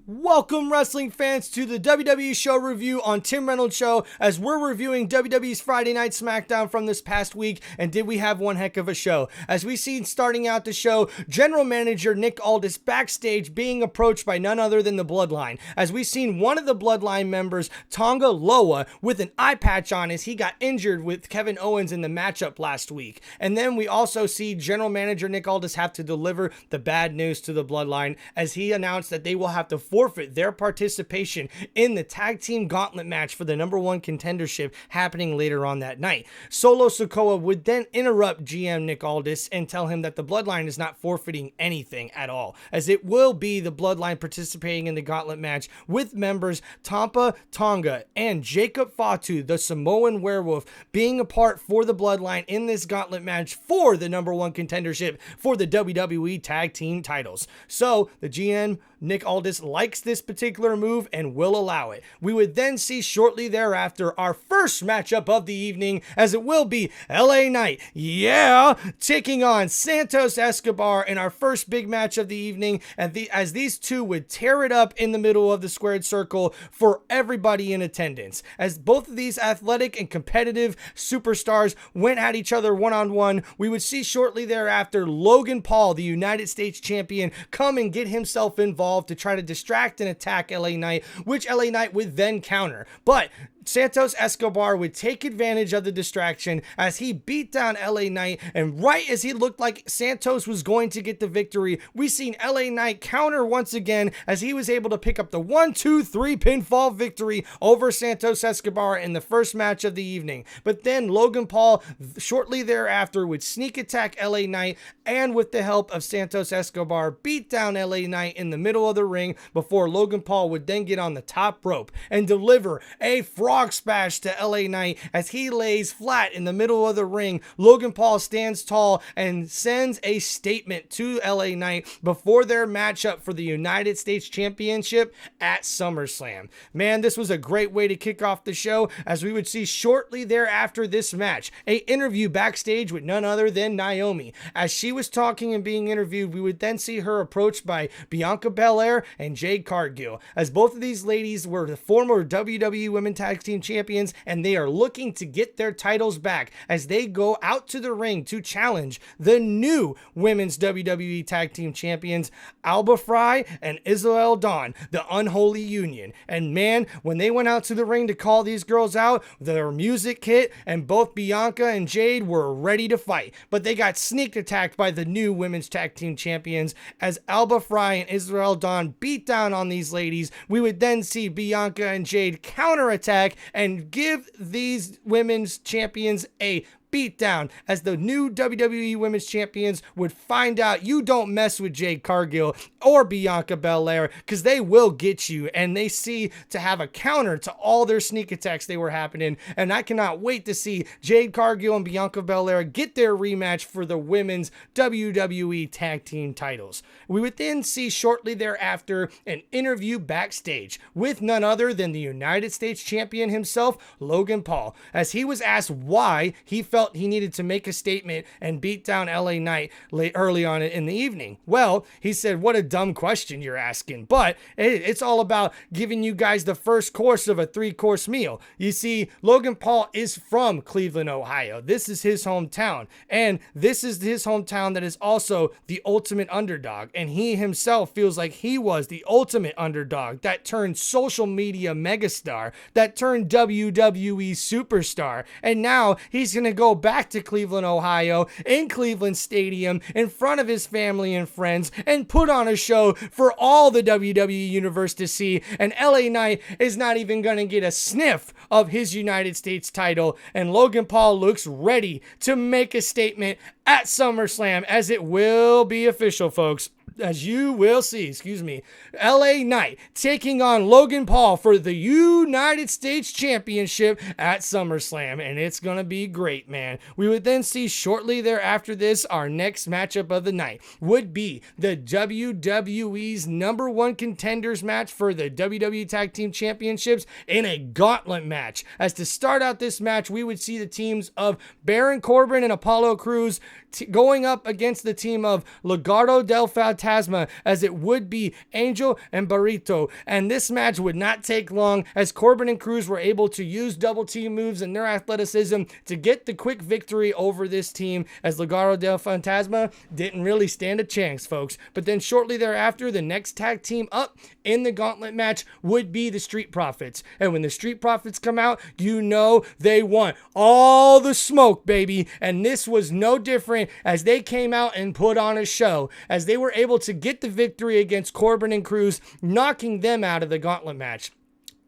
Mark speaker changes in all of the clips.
Speaker 1: Welcome, wrestling fans, to the WWE show review on Tim Reynolds Show, as we're reviewing WWE's Friday Night SmackDown from this past week. And did we have one heck of a show? As we seen starting out the show, General Manager Nick Aldis backstage being approached by none other than the Bloodline. As we seen one of the Bloodline members, Tonga Loa, with an eye patch on as he got injured with Kevin Owens in the matchup last week. And then we also see General Manager Nick Aldis have to deliver the bad news to the Bloodline as he announced that they will have to forfeit their participation in the tag team gauntlet match for the #1 contendership happening later on that night. Solo Sikoa would then interrupt GM Nick Aldis and tell him that the Bloodline is not forfeiting anything at all, as it will be the Bloodline participating in the gauntlet match with members Tampa Tonga and Jacob Fatu, the Samoan werewolf, being a part for the Bloodline in this gauntlet match for the #1 contendership for the WWE Tag Team titles. So the GM Nick Aldis likes this particular move and will allow it. We would then see shortly thereafter our first matchup of the evening, as it will be LA Knight, taking on Santos Escobar in our first big match of the evening, and as these two would tear it up in the middle of the squared circle for everybody in attendance. As both of these athletic and competitive superstars went at each other one-on-one, we would see shortly thereafter Logan Paul, the United States champion, come and get himself involved to try to distract and attack LA Knight, which LA Knight would then counter. But Santos Escobar would take advantage of the distraction as he beat down LA Knight, and right as he looked like Santos was going to get the victory, we seen LA Knight counter once again as he was able to pick up the 1-2-3 pinfall victory over Santos Escobar in the first match of the evening. But then Logan Paul shortly thereafter would sneak attack LA Knight, and with the help of Santos Escobar beat down LA Knight in the middle of the ring before Logan Paul would then get on the top rope and deliver a frog splash to LA Knight as he lays flat in the middle of the ring. Logan Paul stands tall and sends a statement to LA Knight before their matchup for the United States Championship at SummerSlam. Man, this was a great way to kick off the show, as we would see shortly thereafter this match a interview backstage with none other than Naomi. As she was talking and being interviewed, we would then see her approached by Bianca Belair and Jade Cargil, as both of these ladies were the former WWE Women Tag Team Champions, and they are looking to get their titles back as they go out to the ring to challenge the new Women's WWE Tag Team Champions, Alba Fry and Isabel Dawn, the Unholy Union. And man, when they went out to the ring to call these girls out, their music hit, and both Bianca and Jade were ready to fight. But they got sneak attacked by the new Women's Tag Team Champions as Alba Fry and Isabel Dawn beat down on these ladies. We would then see Bianca and Jade counterattack and give these women's champions a beatdown, as the new WWE Women's Champions would find out you don't mess with Jade Cargil or Bianca Belair, because they will get you, and they see to have a counter to all their sneak attacks they were happening. And I cannot wait to see Jade Cargil and Bianca Belair get their rematch for the women's WWE Tag Team titles. We would then see shortly thereafter an interview backstage with none other than the United States Champion himself, Logan Paul, as he was asked why he felt he needed to make a statement and beat down LA Knight early on in the evening. Well, he said, what a dumb question you're asking, but it's all about giving you guys the first course of a 3-course meal. You see, Logan Paul is from Cleveland, Ohio. This is his hometown, and this is his hometown that is also the ultimate underdog, and he himself feels like he was the ultimate underdog that turned social media megastar, that turned WWE superstar, and now he's gonna go back to Cleveland, Ohio, in Cleveland Stadium, in front of his family and friends, and put on a show for all the WWE Universe to see. And LA Knight is not even going to get a sniff of his United States title. And Logan Paul looks ready to make a statement at SummerSlam, as it will be official, folks. As you will see, LA Knight taking on Logan Paul for the United States Championship at SummerSlam, and it's going to be great, man. We would then see shortly thereafter this, our next matchup of the night would be the WWE's #1 Contenders match for the WWE Tag Team Championships in a gauntlet match. As to start out this match, we would see the teams of Baron Corbin and Apollo Crews going up against the team of Legado del Fantasma Fantasma, as it would be Angel and Barrito. And this match would not take long, as Corbin and Cruz were able to use double team moves and their athleticism to get the quick victory over this team, as Legado del Fantasma didn't really stand a chance, folks. But then shortly thereafter, the next tag team up in the Gauntlet match would be the Street Profits. And when the Street Profits come out, you know they want all the smoke, baby. And this was no different, as they came out and put on a show, as they were able to get the victory against Corbin and Cruz, knocking them out of the Gauntlet match.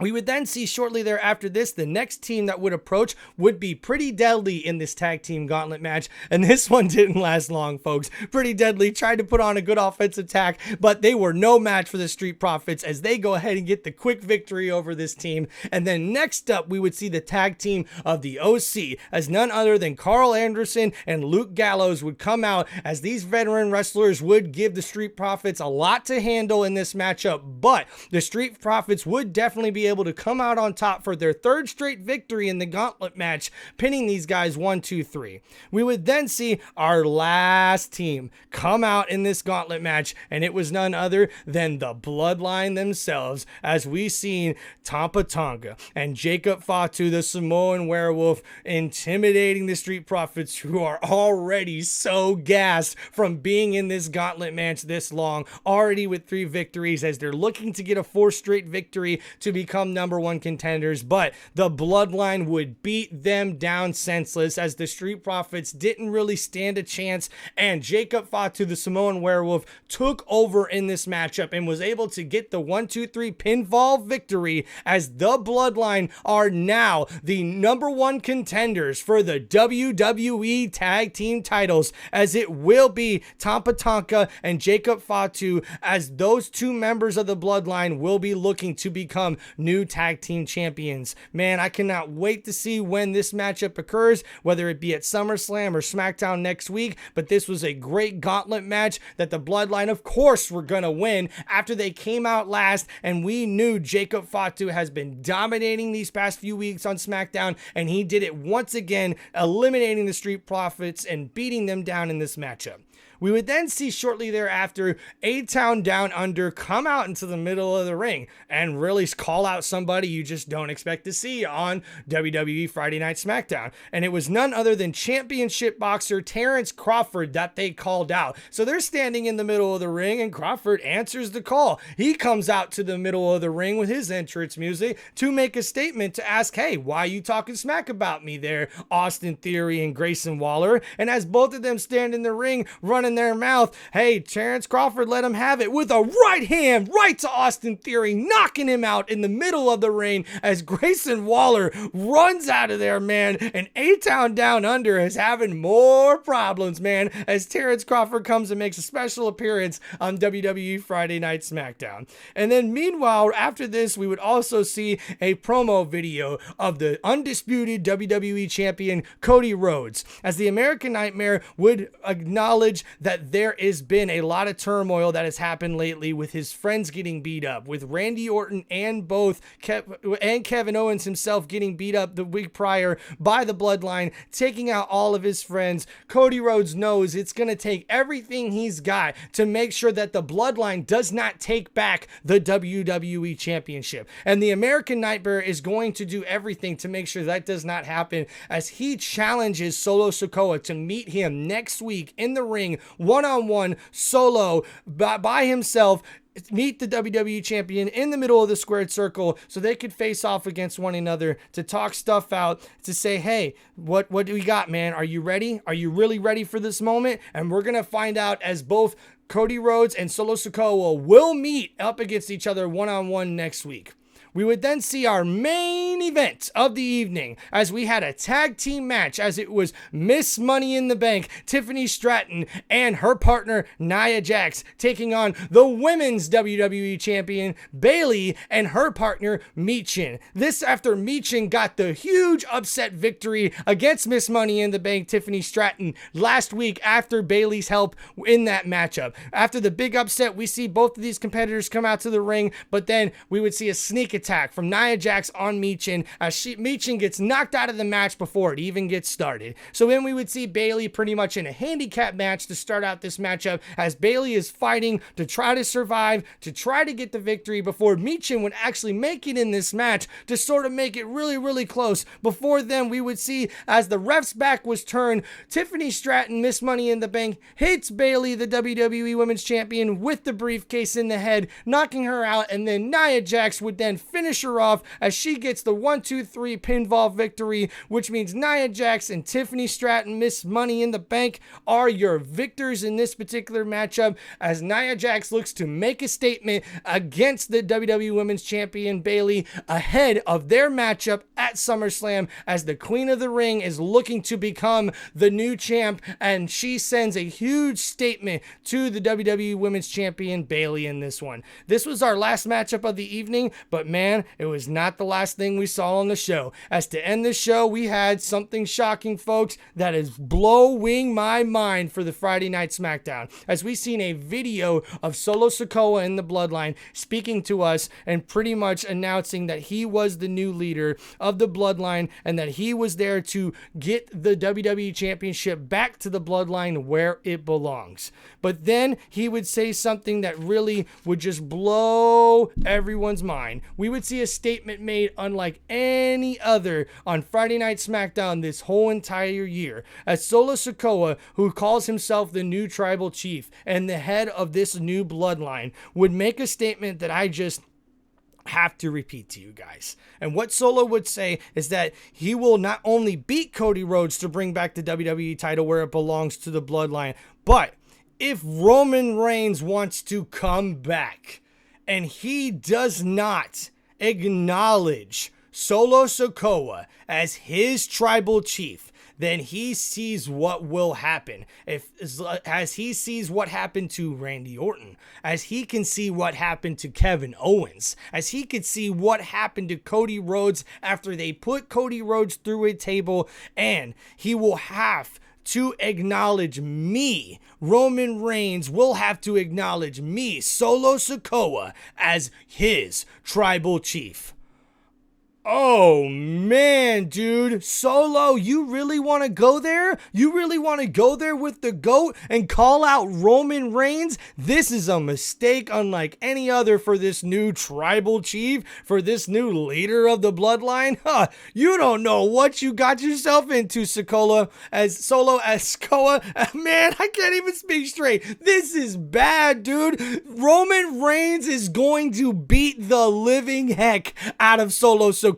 Speaker 1: We would then see shortly thereafter the next team that would approach would be Pretty Deadly in this tag team gauntlet match. And this one didn't last long, folks. Pretty Deadly tried to put on a good offensive attack, but they were no match for the Street Profits, as they go ahead and get the quick victory over this team. And then next up, we would see the tag team of the OC, as none other than Carl Anderson and Luke Gallows would come out, as these veteran wrestlers would give the Street Profits a lot to handle in this matchup. But the Street Profits would definitely be able to come out on top for their third straight victory in the Gauntlet match, pinning these guys 1, 2, 3. We would then see our last team come out in this Gauntlet match, and it was none other than the Bloodline themselves, as we seen Tampa Tonga and Jacob Fatu, the Samoan Werewolf, intimidating the Street Profits, who are already so gassed from being in this Gauntlet match this long, already with 3 victories, as they're looking to get a 4th straight victory to become #1 contenders. But the Bloodline would beat them down senseless, as the Street Profits didn't really stand a chance, and Jacob Fatu, the Samoan Werewolf, took over in this matchup and was able to get the 1, 2, 3 pinfall victory, as the Bloodline are now the #1 contenders for the WWE Tag Team titles, as it will be Tampa Tonga and Jacob Fatu, as those 2 members of the Bloodline will be looking to become new tag team champions. Man, I cannot wait to see when this matchup occurs, whether it be at SummerSlam or SmackDown next week. But this was a great gauntlet match that the Bloodline, of course, were going to win after they came out last, and we knew Jacob Fatu has been dominating these past few weeks on SmackDown, and he did it once again, eliminating the Street Profits and beating them down in this matchup. We would then see shortly thereafter A-Town Down Under come out into the middle of the ring and really call out somebody you just don't expect to see on WWE Friday Night SmackDown. And it was none other than championship boxer Terrence Crawford that they called out. So they're standing in the middle of the ring, and Crawford answers the call. He comes out to the middle of the ring with his entrance music to make a statement to ask, hey, why are you talking smack about me there, Austin Theory and Grayson Waller? And as both of them stand in the ring running their mouth, hey, Terrence Crawford let him have it with a right hand right to Austin Theory, knocking him out in the middle of the ring, as Grayson Waller runs out of there, man. And A-Town Down Under is having more problems, man, as Terrence Crawford comes and makes a special appearance on WWE Friday Night SmackDown. And then meanwhile, after this, we would also see a promo video of the undisputed WWE champion Cody Rhodes, as the American Nightmare would acknowledge that there has been a lot of turmoil that has happened lately with his friends getting beat up, with Randy Orton and Kevin Owens himself getting beat up the week prior by the Bloodline, taking out all of his friends. Cody Rhodes knows it's going to take everything he's got to make sure that the Bloodline does not take back the WWE Championship. And the American Nightmare is going to do everything to make sure that does not happen, as he challenges Solo Sikoa to meet him next week in the ring, one-on-one, solo, by himself, meet the WWE champion in the middle of the squared circle, so they could face off against one another to talk stuff out, to say, hey, what do we got, man? Are you ready? Are you really ready for this moment? And we're going to find out, as both Cody Rhodes and Solo Sikoa will meet up against each other one-on-one next week. We would then see our main event of the evening, as we had a tag team match, as it was Miss Money in the Bank, Tiffany Stratton, and her partner Nia Jax, taking on the women's WWE champion Baley and her partner Michin. This after Michin got the huge upset victory against Miss Money in the Bank, Tiffany Stratton, last week after Baley's help in that matchup. After the big upset, we see both of these competitors come out to the ring, but then we would see a sneak attack from Nia Jax on Michin as Michin gets knocked out of the match before it even gets started. So then we would see Baley pretty much in a handicap match to start out this matchup as Baley is fighting to try to survive, to try to get the victory before Michin would actually make it in this match to sort of make it really, really close. Before then, we would see as the ref's back was turned, Tiffany Stratton, Miss Money in the Bank, hits Baley, the WWE Women's Champion, with the briefcase in the head, knocking her out, and then Nia Jax would then finish her off as she gets the 1-2-3 pinfall victory, which means Nia Jax and Tiffany Stratton, Miss Money in the Bank, are your victors in this particular matchup as Nia Jax looks to make a statement against the WWE Women's Champion Baley ahead of their matchup at SummerSlam as the Queen of the Ring is looking to become the new champ, and she sends a huge statement to the WWE Women's Champion Baley in this one. This was our last matchup of the evening, but man, it was not the last thing we saw on the show. As to end the show, we had something shocking, folks, that is blowing my mind for the Friday Night SmackDown, as we seen a video of Solo Sikoa in the Bloodline speaking to us and pretty much announcing that he was the new leader of the Bloodline and that he was there to get the WWE Championship back to the Bloodline where it belongs. But then he would say something that really would just blow everyone's mind. We would see a statement made unlike any other on Friday Night SmackDown this whole entire year, as Solo Sikoa, who calls himself the new Tribal Chief and the head of this new Bloodline, would make a statement that I just have to repeat to you guys. And what Solo would say is that he will not only beat Cody Rhodes to bring back the WWE title where it belongs to the Bloodline, but if Roman Reigns wants to come back and he does not acknowledge Solo Sikoa as his tribal chief, then he sees what will happen. As he sees what happened to Randy Orton, as he can see what happened to Kevin Owens, as he could see what happened to Cody Rhodes after they put Cody Rhodes through a table, and he will have to acknowledge me. Roman Reigns will have to acknowledge me, Solo Sikoa, as his tribal chief. Oh man, dude. Solo, you really want to go there? You really want to go there with the GOAT and call out Roman Reigns? This is a mistake unlike any other for this new tribal chief, for this new leader of the Bloodline. You don't know what you got yourself into, Solo Escobar. Man, I can't even speak straight. This is bad, dude. Roman Reigns is going to beat the living heck out of Solo Sikoa.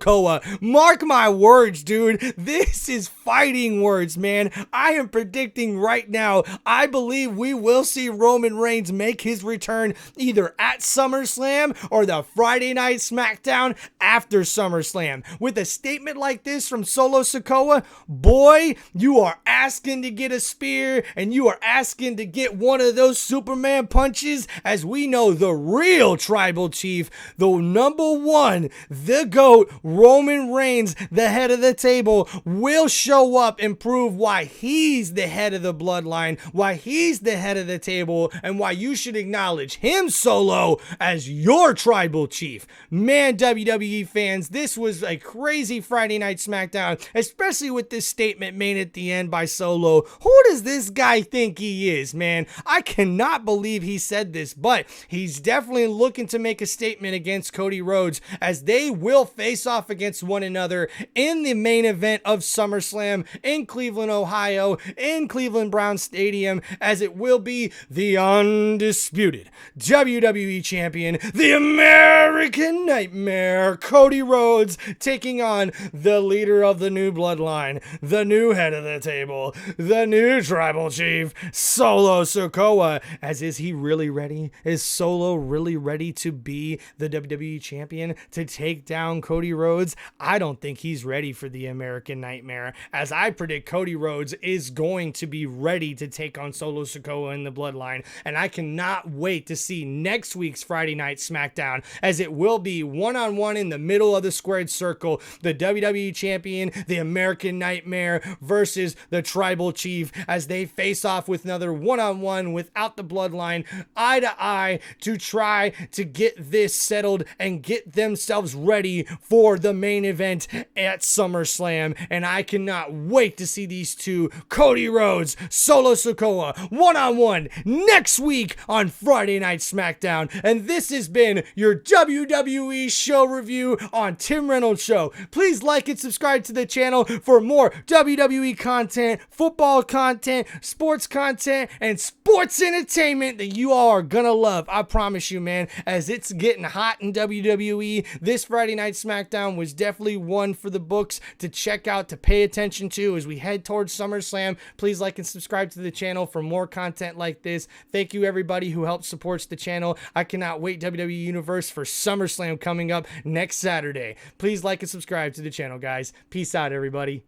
Speaker 1: Mark my words, dude. This is fighting words, man. I am predicting right now, I believe we will see Roman Reigns make his return either at SummerSlam or the Friday Night SmackDown after SummerSlam. With a statement like this from Solo Sikoa, boy, you are asking to get a spear and you are asking to get one of those Superman punches, as we know the real tribal chief, the number one, the GOAT, Roman Reigns, the head of the table, will show up and prove why he's the head of the Bloodline, why he's the head of the table, and why you should acknowledge him, Solo, as your tribal chief. Man, WWE fans, this was a crazy Friday Night SmackDown, especially with this statement made at the end by Solo. Who does this guy think he is, man? I cannot believe he said this, but he's definitely looking to make a statement against Cody Rhodes, as they will face off against one another in the main event of SummerSlam in Cleveland, Ohio, in Cleveland Brown Stadium, as it will be the undisputed WWE Champion, the American Nightmare, Cody Rhodes, taking on the leader of the new Bloodline, the new head of the table, the new tribal chief, Solo Sikoa. As is he really ready? Is Solo really ready to be the WWE Champion, to take down Cody Rhodes? I don't think he's ready for the American Nightmare. as I predict Cody Rhodes is going to be ready to take on Solo Sikoa in the Bloodline. And I cannot wait to see next week's Friday Night SmackDown, as it will be one-on-one in the middle of the squared circle. The WWE Champion, the American Nightmare, versus the Tribal Chief, as they face off with another one-on-one without the Bloodline, eye to eye, to try to get this settled and get themselves ready for the main event at SummerSlam. And I cannot wait to see these two, Cody Rhodes, Solo Sikoa, one-on-one next week on Friday Night SmackDown. And this has been your WWE show review on Tim Reynolds Show. Please like and subscribe to the channel for more WWE content, football content, sports content, and sports entertainment that you all are gonna love. I promise you, man, as it's getting hot in WWE, this Friday Night SmackDown was definitely one for the books to check out, to pay attention to as we head towards SummerSlam. Please like and subscribe to the channel for more content like this. Thank you everybody who helps supports the channel. I cannot wait, WWE Universe, for SummerSlam coming up next Saturday. Please like and subscribe to the channel, guys. Peace out, everybody.